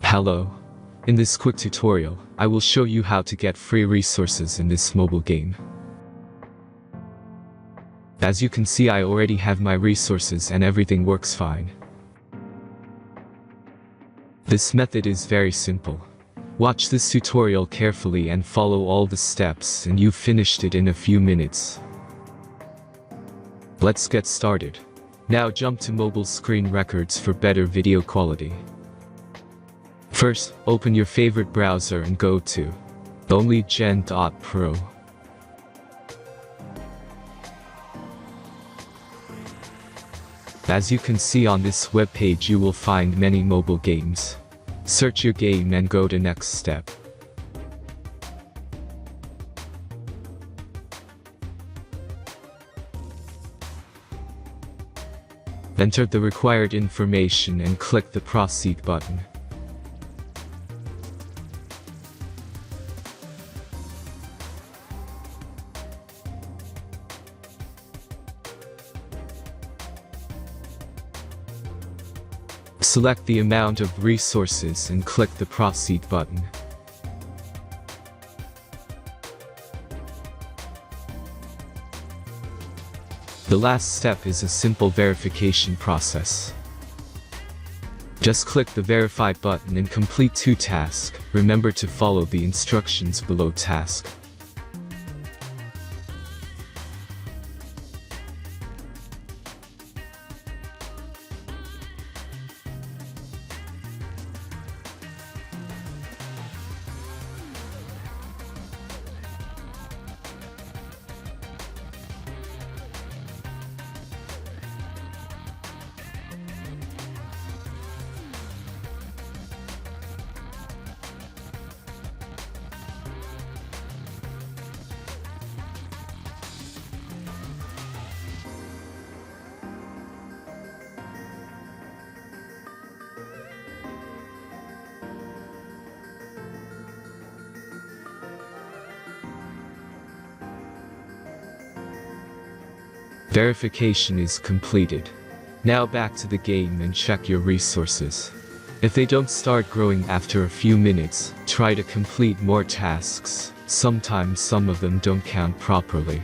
Hello. In this quick tutorial, I will show you how to get free resources in this mobile game. As you can see, I already have my resources and everything works fine. This method is very simple. Watch this tutorial carefully and follow all the steps and you've finished it in a few minutes. Let's get started. Now jump to mobile screen records for better video quality. First, open your favorite browser and go to onlygen.pro. As you can see on this web page, you will find many mobile games. Search your game and go to next step. Enter the required information and click the Proceed button. Select the amount of resources and click the Proceed button. The last step is a simple verification process. Just click the Verify button and complete 2 tasks. Remember to follow the instructions below task. Verification is completed. Now back to the game and check your resources. If they don't start growing after a few minutes, try to complete more tasks. Sometimes some of them don't count properly.